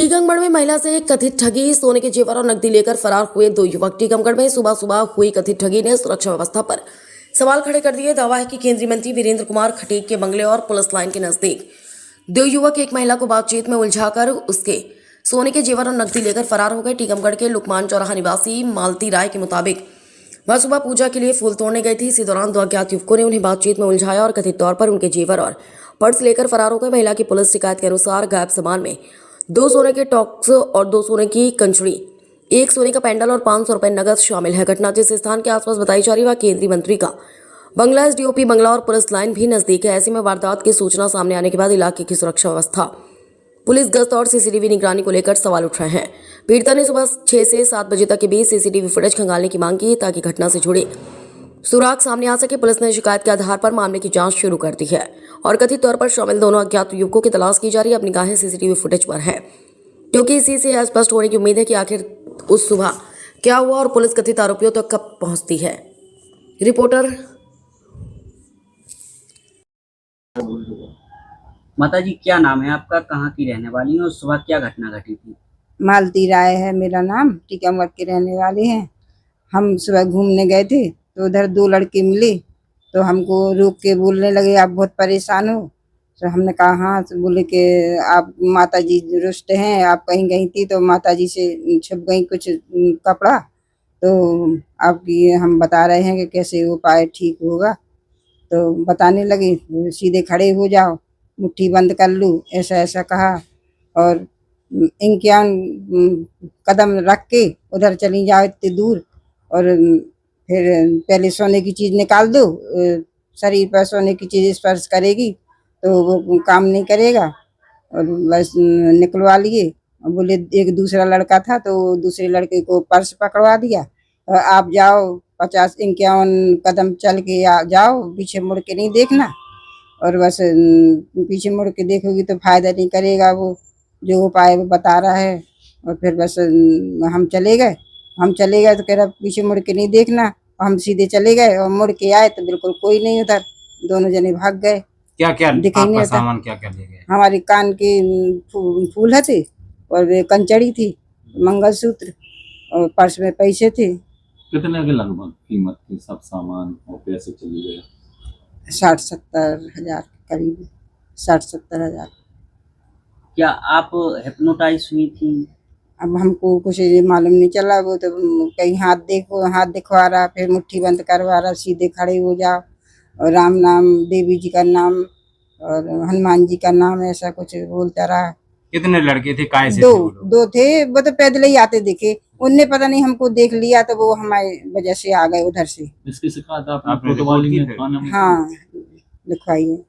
टीकमगढ़ में महिला से कथित ठगी, सोने के जेवर और नकदी लेकर फरार हुए दो युवक। टीकमगढ़ में सुबह सुबह हुई कथित ठगी ने सुरक्षा व्यवस्था पर सवाल खड़े कर दिए। दावा है कि केंद्रीय मंत्री वीरेंद्र कुमार खटीक के बंगले और पुलिस लाइन के नजदीक दो युवक एक महिला को बातचीत में उलझाकर उसके सोने के जेवर और नकदी लेकर फरार हो गए। टीकमगढ़ के लुकमान चौराहा निवासी मालती राय के मुताबिक वह सुबह पूजा के लिए फूल तोड़ने गई थी। इसी दौरान दो अज्ञात युवकों ने उन्हें बातचीत में उलझाया और कथित तौर पर उनके जेवर और पर्स लेकर फरार हो गए। महिला की पुलिस शिकायत के अनुसार गायब सामान में 2 सोने के टॉक्स और 2 सोने की कंचड़ी, 1 सोने का पेंडल और 500 रुपए नगद शामिल है। घटना जिस स्थान के आसपास बताई जा रही है वह केंद्रीय मंत्री का बंगला, एसडीओपी बंगला और पुलिस लाइन भी नजदीक है। ऐसे में वारदात की सूचना सामने आने के बाद इलाके की सुरक्षा व्यवस्था, पुलिस गश्त और सीसीटीवी निगरानी को लेकर सवाल उठ रहे हैं। पीड़िता ने सुबह 6 से 7 बजे तक के बीच सीसीटीवी फुटेज खंगालने की मांग की ताकि घटना से जुड़े सुराग सामने आ सके। पुलिस ने शिकायत के आधार पर मामले की जांच शुरू कर दी है और कथित तौर पर शामिल दोनों अज्ञात युवकों की तलाश की जा रही है। अपनी निगाहें सीसीटीवी फुटेज पर है क्योंकि इसी से स्पष्ट होने की उम्मीद है कि आखिर उस सुबह क्या हुआ और पुलिस कथित आरोपियों तक कब पहुंचती है। रिपोर्टर माता जी, क्या नाम है आपका, कहाँ की रहने वाली हैं और सुबह क्या घटना घटी थी? मालती राय है मेरा नाम, टीकमगढ़ के रहने वाले हैं। हम सुबह घूमने गए थे तो उधर 2 लड़के मिले तो हमको रोक के बोलने लगे आप बहुत परेशान हो। तो हमने कहा हाँ। तो बोले कि आप माता जी रुष्ट हैं, आप कहीं गई थी तो माता जी से छुप गई कुछ कपड़ा, तो आपकी हम बता रहे हैं कि कैसे उपाय ठीक होगा। तो बताने लगे सीधे खड़े हो जाओ, मुट्ठी बंद कर लो, ऐसा ऐसा कहा और इक्यावन कदम रख के उधर चली जाओ इतनी दूर और फिर पहले सोने की चीज़ निकाल दो, शरीर पर सोने की चीज़ स्पर्श करेगी तो वो काम नहीं करेगा और बस निकलवा लिए। और बोले एक दूसरा लड़का था तो दूसरे लड़के को पर्स पकड़वा दिया और आप जाओ 50-51 कदम चल के जाओ, पीछे मुड़ के नहीं देखना और बस पीछे मुड़ के देखोगी तो फायदा नहीं करेगा वो जो उपाय वो बता रहा है। और फिर बस हम चले गए तो कह रहा पीछे मुड़ के नहीं देखना। हम सीधे चले गए और मुड़ के आए तो बिल्कुल कोई नहीं उधर, दोनों जने भाग गए। क्या क्या दिखाई आपका सामान क्या क्या ले गए? हमारे कान के फूल थे और वे कंचड़ी थी, मंगलसूत्र और पर्स में पैसे थे। कितने के लगभग कीमत के सब सामान और पैसे चले गए? 60-70 हजार करीब, 60-70 हजार। क्या आप हिप्नोटाइज हुई थी? अब हमको कुछ ये मालूम नहीं चला। वो तो कहीं हाथ दिखवा रहा, फिर मुट्ठी बंद करवा रहा, सीधे खड़े हो जाओ और राम नाम, देवी जी का नाम और हनुमान जी का नाम, ऐसा कुछ बोलता रहा। कितने लड़के थे? काय से दो थे। वो तो पैदल ही आते दिखे, उनने पता नहीं हमको देख लिया तो वो हमारे वजह से आ गए उधर से। इसकी शिकायत आपने रिपोर्ट की थी? हाँ लिखवाइए।